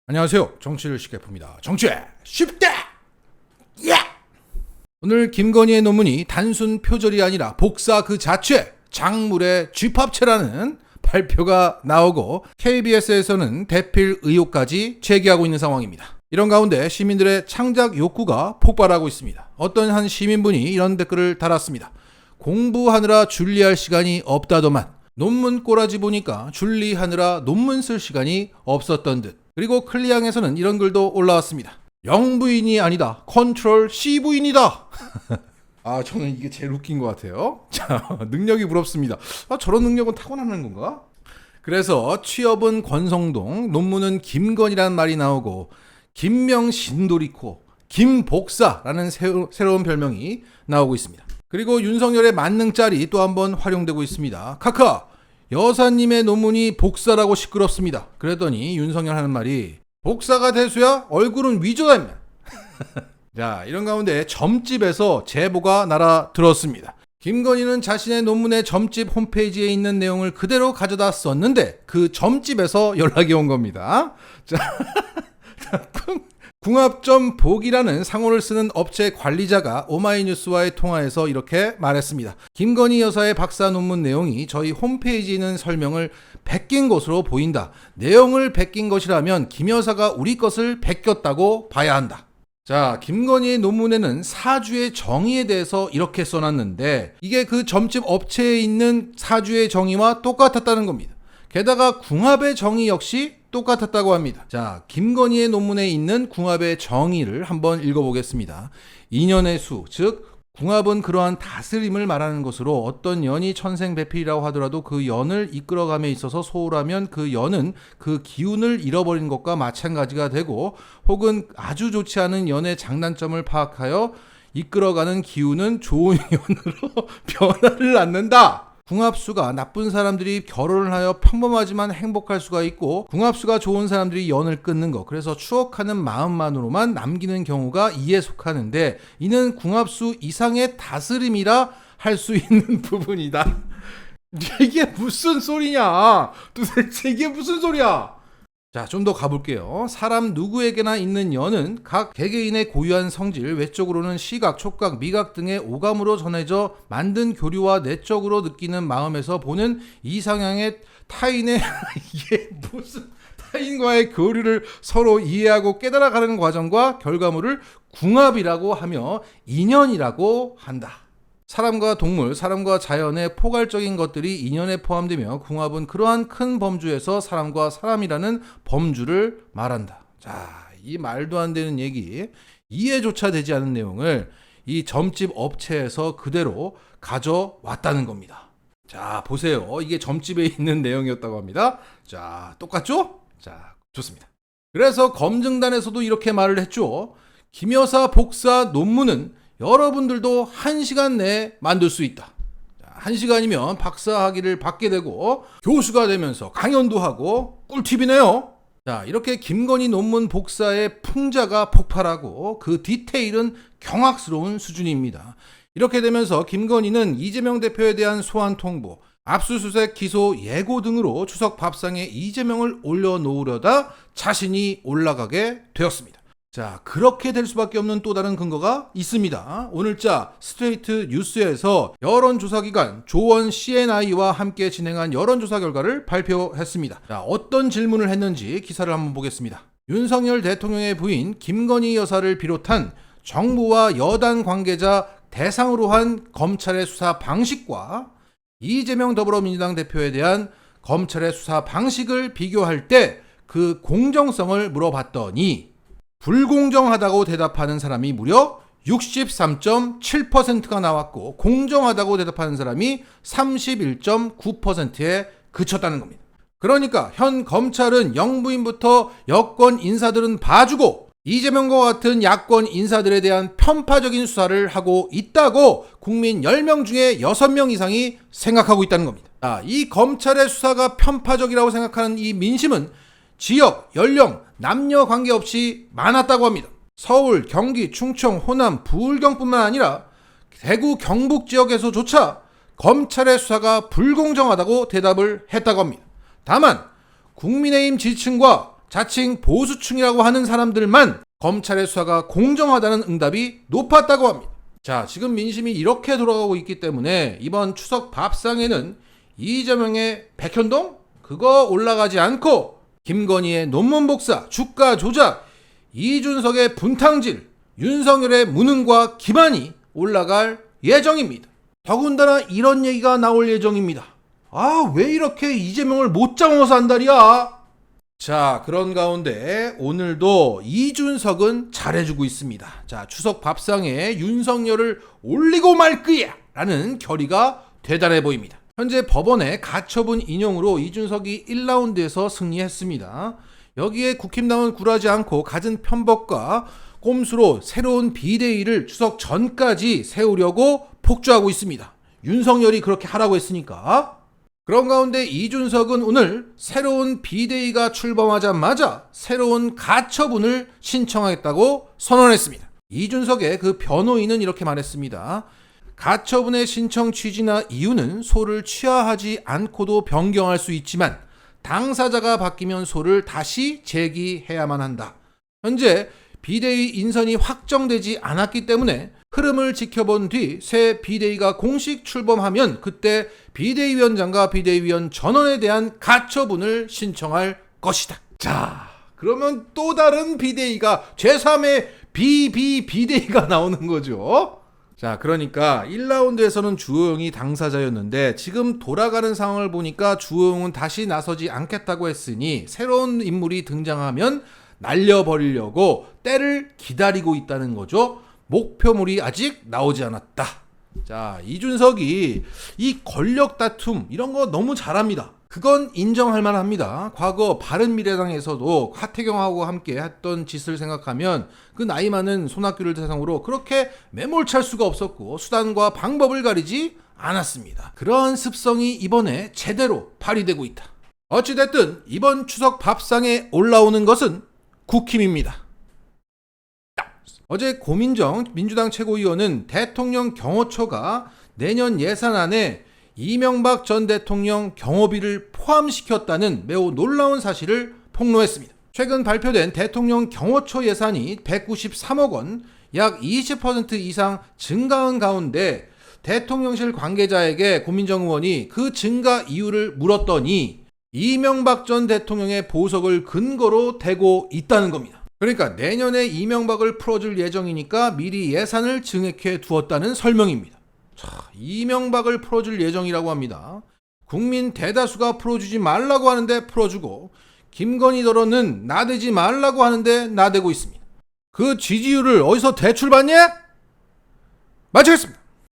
안녕하세요. 정치를 쉽게 풉니다. 정치에 쉽게! 예! 오늘 김건희의 논문이 단순 표절이 아니라 복사 그 자체, 작물의 쥐팝체라는 발표가 나오고 KBS에서는 대필 의혹까지 제기하고 있는 상황입니다. 이런 가운데 시민들의 창작 욕구가 폭발하고 있습니다. 어떤 한 시민분이 이런 댓글을 달았습니다. 공부하느라 준리할 시간이 없다더만 논문 꼬라지 보니까 준리하느라 논문 쓸 시간이 없었던 듯. 그리고 클리앙에서는 이런 글도 올라왔습니다. 영부인이 아니다. 컨트롤 C부인이다. 저는 이게 제일 웃긴 것 같아요. 자, 능력이 부럽습니다. 저런 능력은 타고나는 건가? 그래서 취업은 권성동, 논문은 김건희라는 말이 나오고 김명신도리코, 김복사라는 새로운 별명이 나오고 있습니다. 그리고 윤석열의 만능짤이 또 한 번 활용되고 있습니다. 카카! 여사님의 논문이 복사라고 시끄럽습니다. 그랬더니 윤석열 하는 말이 복사가 대수야? 얼굴은 위조다 임마. 자, 이런 가운데 점집에서 제보가 날아들었습니다. 김건희는 자신의 논문의 점집 홈페이지에 있는 내용을 그대로 가져다 썼는데 그 점집에서 연락이 온 겁니다. 자, 궁합점 복이라는 상호를 쓰는 업체 관리자가 오마이뉴스와의 통화에서 이렇게 말했습니다. 김건희 여사의 박사 논문 내용이 저희 홈페이지에 있는 설명을 베낀 것으로 보인다. 내용을 베낀 것이라면 김 여사가 우리 것을 베꼈다고 봐야 한다. 자, 김건희의 논문에는 사주의 정의에 대해서 이렇게 써놨는데 이게 그 점집 업체에 있는 사주의 정의와 똑같았다는 겁니다. 게다가 궁합의 정의 역시 똑같았다고 합니다. 자, 김건희의 논문에 있는 궁합의 정의를 한번 읽어보겠습니다. 인연의 수, 즉 궁합은 그러한 다스림을 말하는 것으로 어떤 연이 천생배필이라고 하더라도 그 연을 이끌어감에 있어서 소홀하면 그 연은 그 기운을 잃어버린 것과 마찬가지가 되고 혹은 아주 좋지 않은 연의 장단점을 파악하여 이끌어가는 기운은 좋은 연으로 변화를 낳는다. 궁합수가 나쁜 사람들이 결혼을 하여 평범하지만 행복할 수가 있고 궁합수가 좋은 사람들이 연을 끊는 것, 그래서 추억하는 마음만으로만 남기는 경우가 이에 속하는데 이는 궁합수 이상의 다스림이라 할 수 있는 부분이다. 이게 무슨 소리냐? 도대체 이게 무슨 소리야? 자, 좀 더 가볼게요. 사람 누구에게나 있는 연은 각 개개인의 고유한 성질, 외적으로는 시각, 촉각, 미각 등의 오감으로 전해져 만든 교류와 내적으로 느끼는 마음에서 보는 이상향의 타인의 이게 무슨 타인과의 교류를 서로 이해하고 깨달아가는 과정과 결과물을 궁합이라고 하며 인연이라고 한다. 사람과 동물, 사람과 자연의 포괄적인 것들이 인연에 포함되며 궁합은 그러한 큰 범주에서 사람과 사람이라는 범주를 말한다. 자, 이 말도 안 되는 얘기, 이해조차 되지 않은 내용을 이 점집 업체에서 그대로 가져왔다는 겁니다. 자, 보세요. 이게 점집에 있는 내용이었다고 합니다. 자, 똑같죠? 자, 좋습니다. 그래서 검증단에서도 이렇게 말을 했죠. 김여사 복사 논문은 여러분들도 1시간 내에 만들 수 있다. 1시간이면 박사학위를 받게 되고 교수가 되면서 강연도 하고 꿀팁이네요. 자, 이렇게 김건희 논문 복사의 풍자가 폭발하고 그 디테일은 경악스러운 수준입니다. 이렇게 되면서 김건희는 이재명 대표에 대한 소환 통보, 압수수색 기소 예고 등으로 추석 밥상에 이재명을 올려놓으려다 자신이 올라가게 되었습니다. 자, 그렇게 될 수밖에 없는 또 다른 근거가 있습니다. 오늘자 스트레이트 뉴스에서 여론조사기관 조원 CNI와 함께 진행한 여론조사 결과를 발표했습니다. 자, 어떤 질문을 했는지 기사를 한번 보겠습니다. 윤석열 대통령의 부인 김건희 여사를 비롯한 정부와 여당 관계자 대상으로 한 검찰의 수사 방식과 이재명 더불어민주당 대표에 대한 검찰의 수사 방식을 비교할 때 그 공정성을 물어봤더니 불공정하다고 대답하는 사람이 무려 63.7%가 나왔고 공정하다고 대답하는 사람이 31.9%에 그쳤다는 겁니다. 그러니까 현 검찰은 영부인부터 여권 인사들은 봐주고 이재명과 같은 야권 인사들에 대한 편파적인 수사를 하고 있다고 국민 10명 중에 6명 이상이 생각하고 있다는 겁니다. 자, 이 검찰의 수사가 편파적이라고 생각하는 이 민심은 지역, 연령, 남녀 관계없이 많았다고 합니다. 서울, 경기, 충청, 호남, 부울경뿐만 아니라 대구, 경북 지역에서조차 검찰의 수사가 불공정하다고 대답을 했다고 합니다. 다만 국민의힘 지층과 자칭 보수층이라고 하는 사람들만 검찰의 수사가 공정하다는 응답이 높았다고 합니다. 자, 지금 민심이 이렇게 돌아가고 있기 때문에 이번 추석 밥상에는 이재명의 백현동? 그거 올라가지 않고 김건희의 논문 복사, 주가 조작, 이준석의 분탕질, 윤석열의 무능과 기만이 올라갈 예정입니다. 더군다나 이런 얘기가 나올 예정입니다. 아, 왜 이렇게 이재명을 못 잡아서 한다리야? 자, 그런 가운데 오늘도 이준석은 잘해주고 있습니다. 자, 추석 밥상에 윤석열을 올리고 말 거야! 라는 결의가 대단해 보입니다. 현재 법원의 가처분 인용으로 이준석이 1라운드에서 승리했습니다. 여기에 국힘당은 굴하지 않고 갖은 편법과 꼼수로 새로운 비대위를 추석 전까지 세우려고 폭주하고 있습니다. 윤석열이 그렇게 하라고 했으니까. 그런 가운데 이준석은 오늘 새로운 비대위가 출범하자마자 새로운 가처분을 신청하겠다고 선언했습니다. 이준석의 그 변호인은 이렇게 말했습니다. 가처분의 신청 취지나 이유는 소를 취하하지 않고도 변경할 수 있지만 당사자가 바뀌면 소를 다시 제기해야만 한다. 현재 비대위 인선이 확정되지 않았기 때문에 흐름을 지켜본 뒤 새 비대위가 공식 출범하면 그때 비대위원장과 비대위원 전원에 대한 가처분을 신청할 것이다. 자, 그러면 또 다른 비대위가 제3의 비대위가 나오는 거죠. 자, 그러니까 1라운드에서는 주호영이 당사자였는데 지금 돌아가는 상황을 보니까 주호영은 다시 나서지 않겠다고 했으니 새로운 인물이 등장하면 날려버리려고 때를 기다리고 있다는 거죠. 목표물이 아직 나오지 않았다. 자, 이준석이 이 권력 다툼 이런 거 너무 잘합니다. 그건 인정할 만합니다. 과거 바른미래당에서도 하태경하고 함께 했던 짓을 생각하면 그 나이 많은 손학규를 대상으로 그렇게 매몰찰 수가 없었고 수단과 방법을 가리지 않았습니다. 그러한 습성이 이번에 제대로 발휘되고 있다. 어찌됐든 이번 추석 밥상에 올라오는 것은 국힘입니다. 어제 고민정 민주당 최고위원은 대통령 경호처가 내년 예산안에 이명박 전 대통령 경호비를 포함시켰다는 매우 놀라운 사실을 폭로했습니다. 최근 발표된 대통령 경호처 예산이 193억 원, 약 20% 이상 증가한 가운데 대통령실 관계자에게 고민정 의원이 그 증가 이유를 물었더니 이명박 전 대통령의 보석을 근거로 대고 있다는 겁니다. 그러니까 내년에 이명박을 풀어줄 예정이니까 미리 예산을 증액해 두었다는 설명입니다. 자, 이명박을 풀어줄 예정이라고 합니다. 국민 대다수가 풀어주지 말라고 하는데 풀어주고 김건희더러는 나대지 말라고 하는데 나대고 있습니다. 그 지지율을 어디서 대출받냐? 마치겠습니다.